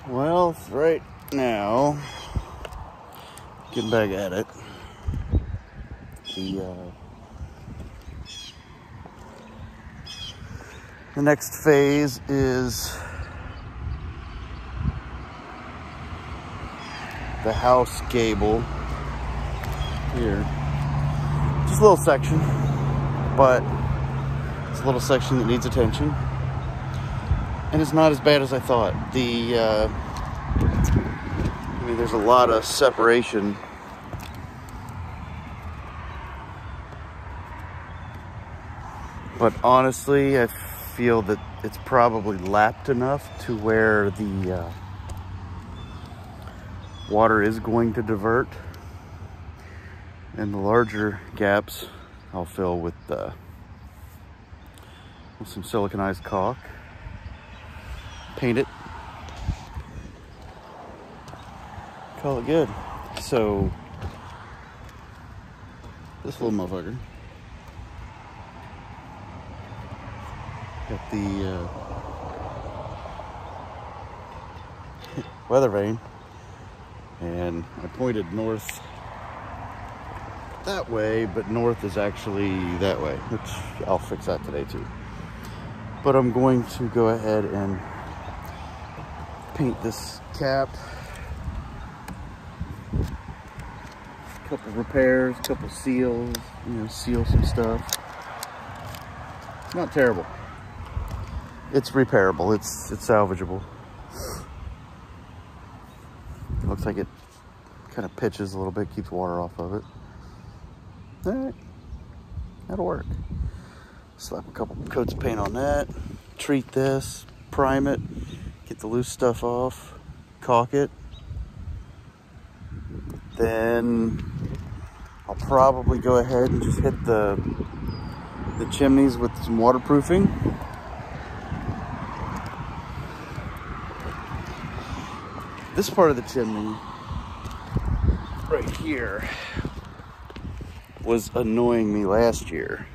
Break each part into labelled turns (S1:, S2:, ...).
S1: Well, right now, getting back at it, the next phase is the house gable here. Just a little section, but it's a little section that needs attention. And it's not as bad as I thought. I mean, there's a lot of separation. But honestly, I feel that it's probably lapped enough to where the water is going to divert. And the larger gaps I'll fill with some siliconized caulk. Paint it, call it good. So this little motherfucker got the weather vane, and I pointed north that way, but north is actually that way, which I'll fix that today too. But I'm going to go ahead and paint this cap. A couple repairs, a couple seals, seal some stuff. It's not terrible. It's repairable, it's salvageable. It looks like it kind of pitches a little bit, keeps water off of it. All right, that'll work. Slap a couple coats of paint on that, treat this, prime it, get the loose stuff off, caulk it. Then I'll probably go ahead and just hit the chimneys with some waterproofing. This part of the chimney right here was annoying me last year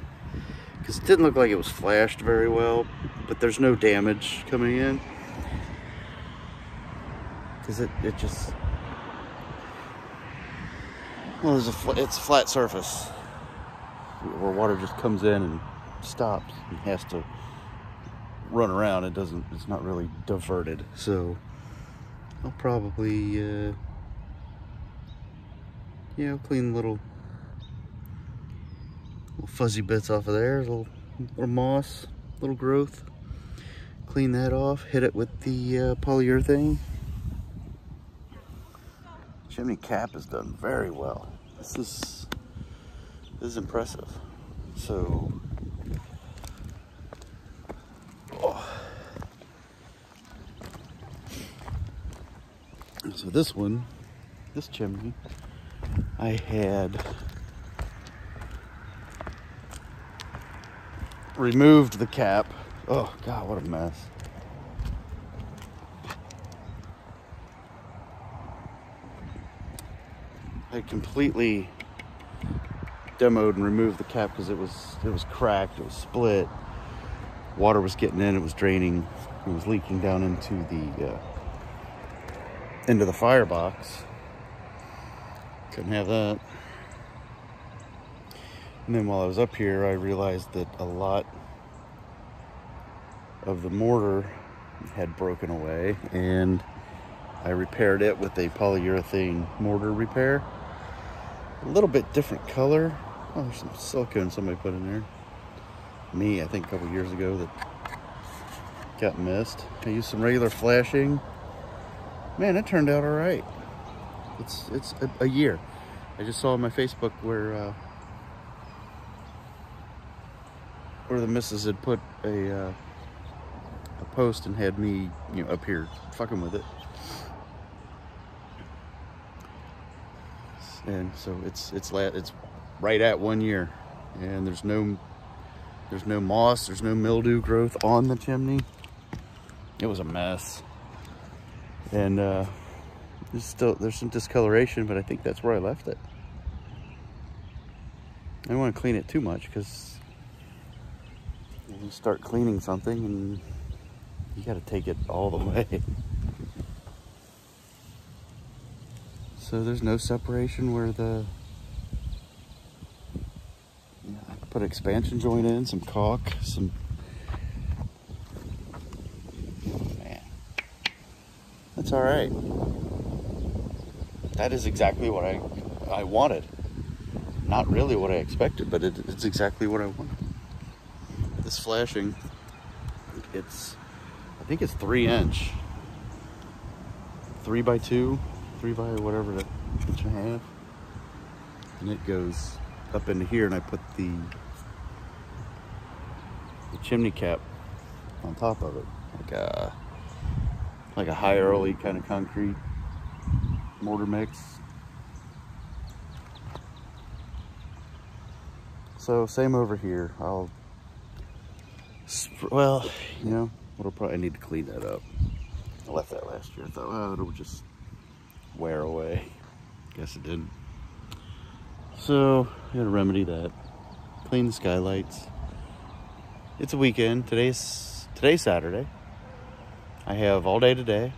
S1: because it didn't look like it was flashed very well, but there's no damage coming in because it just, well, it's a flat surface where water just comes in and stops and has to run around. It's not really diverted. So I'll probably clean little fuzzy bits off of there, little moss, little growth. Clean that off, hit it with the polyurethane. Chimney cap is done very well. This is impressive. So, so this chimney, I had removed the cap. Oh God, what a mess. I completely demoed and removed the cap because it was cracked, it was split. Water was getting in, it was draining, it was leaking down into the firebox. Couldn't have that. And then while I was up here, I realized that a lot of the mortar had broken away, and I repaired it with a polyurethane mortar repair. A little bit different color. Oh, there's some silicone somebody put in there. Me, I think a couple years ago, that got missed. I used some regular flashing. Man, it turned out all right. It's a year. I just saw on my Facebook where the missus had put a post and had me, up here fucking with it. And so it's right at 1 year, and there's no moss, there's no mildew growth on the chimney. It was a mess, and there's some discoloration, but I think that's where I left it. I don't want to clean it too much because you start cleaning something and you got to take it all the way. So there's no separation where the, I put an expansion joint in, some caulk, some, man, that's all right. That is exactly what I wanted. Not really what I expected, but it's exactly what I wanted. This flashing, I think it's 3" 3 by 2, 3 by whatever, the inch and a half. And it goes up into here, and I put the chimney cap on top of it, like a high early kind of concrete mortar mix. So same over here. Well, you know, what'll probably need to clean that up. I left that last year. I thought, oh, it'll just wear away. Guess it didn't. So I gotta remedy that. Clean the skylights. It's a weekend. Today's Saturday. I have all day today.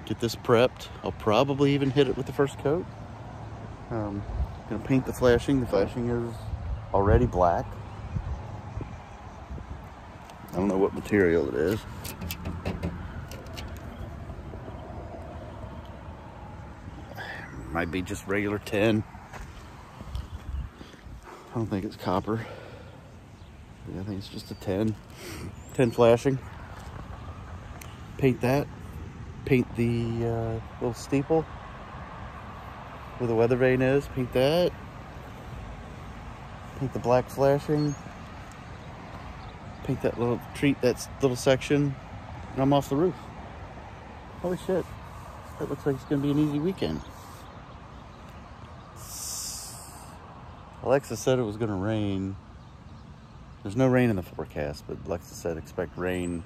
S1: Get this prepped. I'll probably even hit it with the first coat. Gonna paint the flashing. The flashing is already black. I don't know what material it is. Might be just regular tin. I don't think it's copper. Yeah, I think it's just a tin flashing. Paint that. Paint the little steeple where the weather vane is. Paint that. Paint the black flashing. Paint that little little section, and I'm off the roof. Holy shit. That looks like it's gonna be an easy weekend. Alexa said it was gonna rain. There's no rain in the forecast, but Alexa said expect rain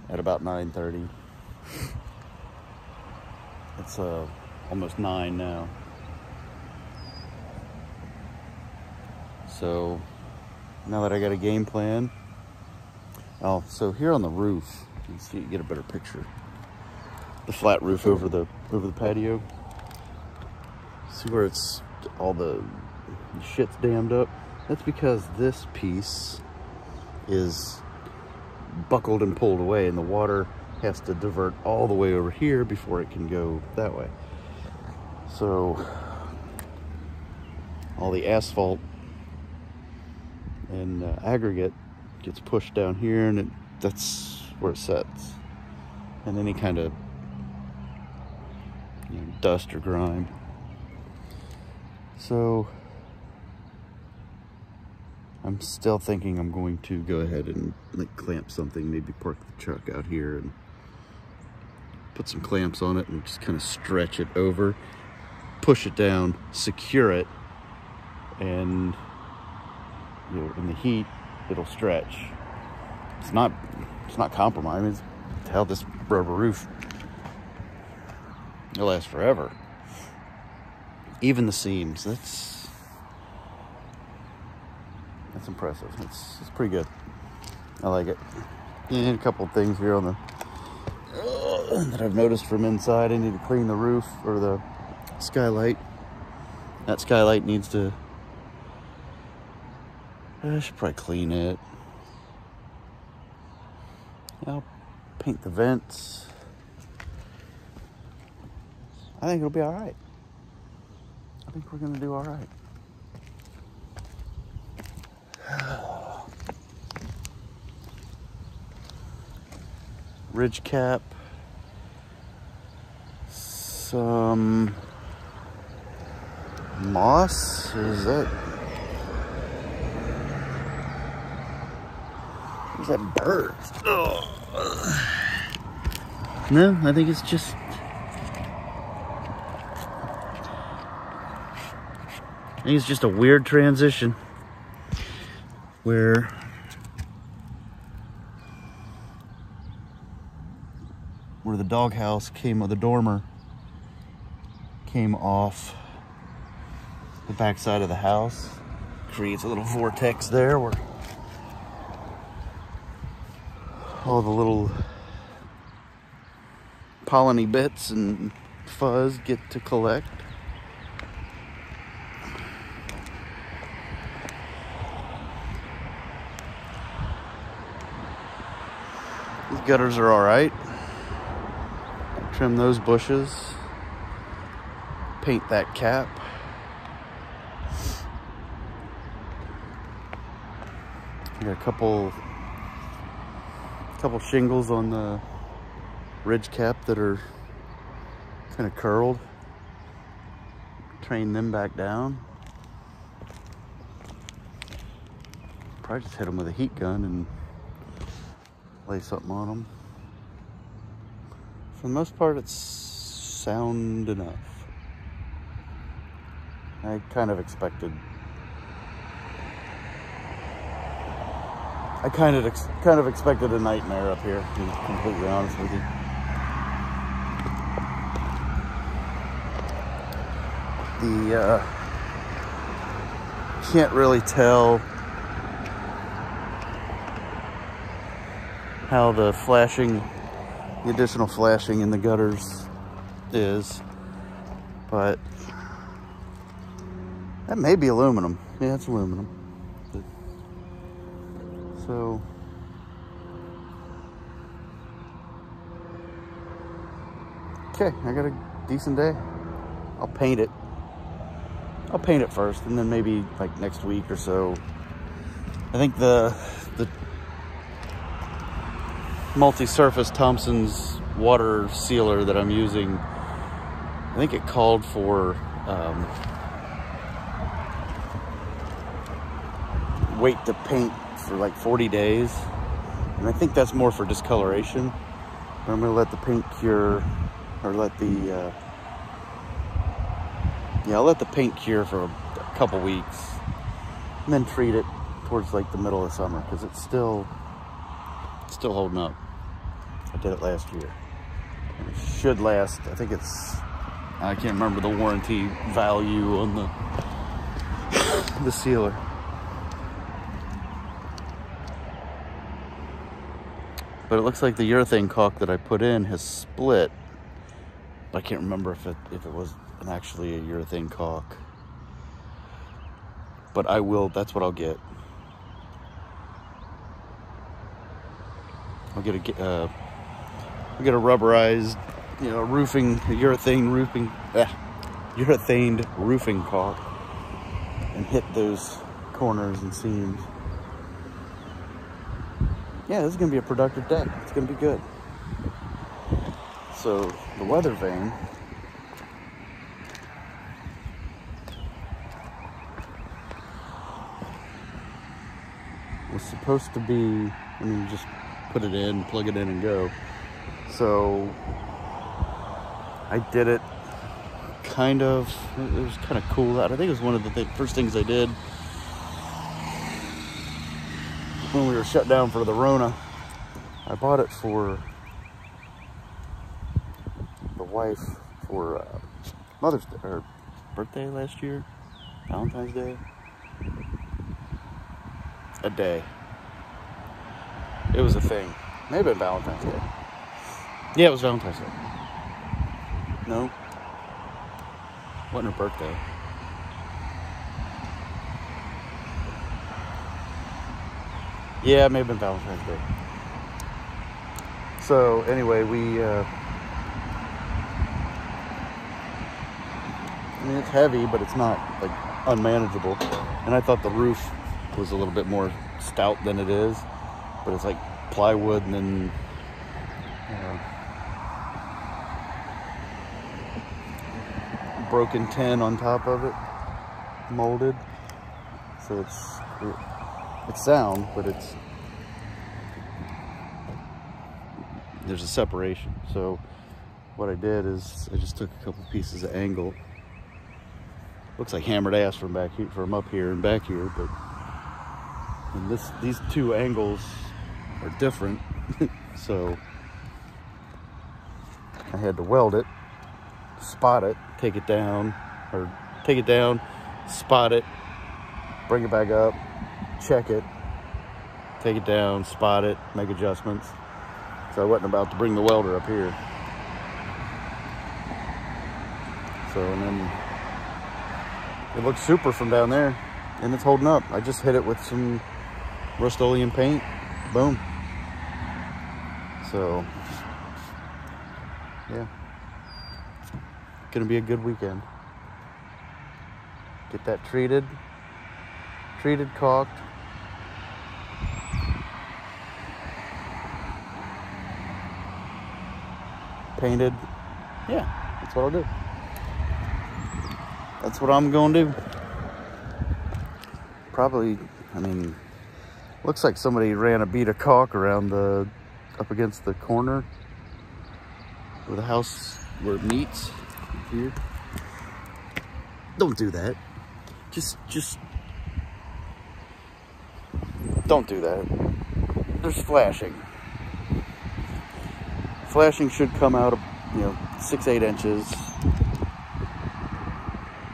S1: at about 9:30. It's almost 9 now. So now that I got a game plan. Oh, so here on the roof, you can see, you get a better picture. The flat roof over the patio. See where it's all the shit's dammed up? That's because this piece is buckled and pulled away, and the water has to divert all the way over here before it can go that way. So all the asphalt and aggregate gets pushed down here, and that's where it sets. And any kind of dust or grime. So I'm still thinking I'm going to go ahead and like clamp something, maybe park the truck out here and put some clamps on it and just kind of stretch it over, push it down, secure it, and in the heat it'll stretch. It's not compromised. Hell, this rubber roof, it'll last forever. Even the seams, that's impressive. It's pretty good. I like it. And a couple of things here on the that I've noticed from inside. I need to clean the roof or the skylight. That skylight needs to, I should probably clean it. I'll paint the vents. I think it'll be all right. I think we're gonna do all right. Ridge cap. Some moss. Is that bird? Oh. No, I think it's just a weird transition where the doghouse the dormer came off the back side of the house. Creates a little vortex there where all the little polleny bits and fuzz get to collect. These gutters are all right. Trim those bushes. Paint that cap. Got a couple shingles on the ridge cap that are kind of curled. Train them back down. Probably just hit them with a heat gun and lay something on them. For the most part, it's sound enough. I kind of expected a nightmare up here, to be completely honest with you. Can't really tell how the additional flashing in the gutters is, but that may be aluminum. Yeah, it's aluminum. So, okay, I got a decent day. I'll paint it. I'll paint it first, and then maybe like next week or so. I think the multi-surface Thompson's water sealer that I'm using, I think it called for wait to paint for like 40 days, and I think that's more for discoloration. But I'm gonna let the paint cure, or I'll let the paint cure for a couple weeks, and then treat it towards like the middle of summer, because it's still holding up. I did it last year, and it should last. I think I can't remember the warranty value on the sealer. But it looks like the urethane caulk that I put in has split. I can't remember if it was actually a urethane caulk. But that's what I'll get. I'll get a rubberized, urethaned roofing caulk and hit those corners and seams. Yeah, this is gonna be a productive day. It's gonna be good. So the weather vane was supposed to be, you just put it in, plug it in and go. So I did it it was kind of cool out. I think it was one of the first things I did when we were shut down for the Rona. I bought it for the wife for Mother's Day, or birthday last year, Valentine's Day. A day. It was a thing. Maybe Valentine's Day. Yeah, it was Valentine's Day. No. Wasn't her birthday. Yeah, it may have been Valentine's Day. So anyway, it's heavy, but it's not like unmanageable. And I thought the roof was a little bit more stout than it is, but it's like plywood and then broken tin on top of it, molded. So it's sound, but there's a separation. So what I did is I just took a couple pieces of angle. Looks like hammered ass from back here, from up here and back here, but these two angles are different. So I had to weld it, spot it, take it down, spot it, bring it back up, check it, take it down, spot it, make adjustments. So I wasn't about to bring the welder up here. So, and then it looks super from down there, and it's holding up. I just hit it with some Rust-Oleum paint. Boom. So, yeah. Gonna be a good weekend. Get that treated, caulked. Painted. Yeah, that's what I'll do. That's what I'm gonna do. Probably, I mean, looks like somebody ran a bead of caulk around up against the corner where the house, where it meets here. Don't do that. Just don't do that. There's flashing. Flashing should come out of, 6-8 inches.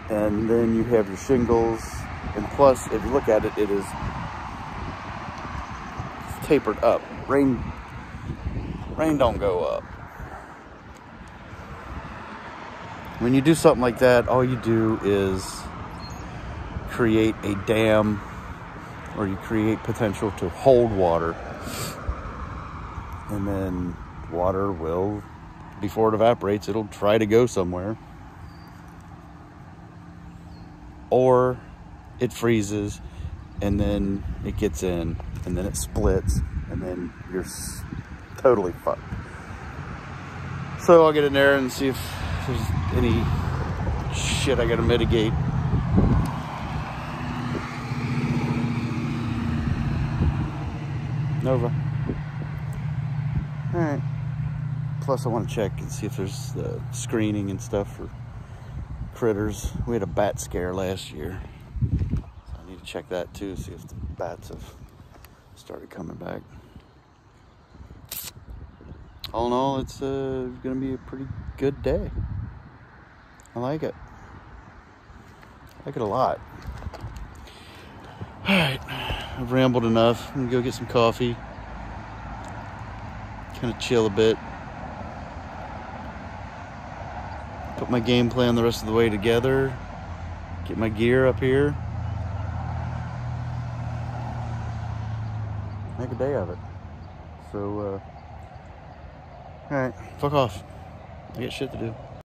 S1: And then you have your shingles. And plus, if you look at it, it is tapered up. Rain don't go up. When you do something like that, all you do is create a dam, or you create potential to hold water. And then water will, before it evaporates, it'll try to go somewhere. Or it freezes, and then it gets in, and then it splits, and then you're totally fucked. So I'll get in there and see if there's any shit I gotta mitigate. Nova. Alright. Plus I want to check and see if there's screening and stuff for critters. We had a bat scare last year. So I need to check that too, see if the bats have started coming back. All in all, it's going to be a pretty good day. I like it. I like it a lot. Alright, I've rambled enough. I'm going to go get some coffee. Kind of chill a bit. Put my game plan the rest of the way together. Get my gear up here. Make a day of it. So, alright, fuck off. I got shit to do.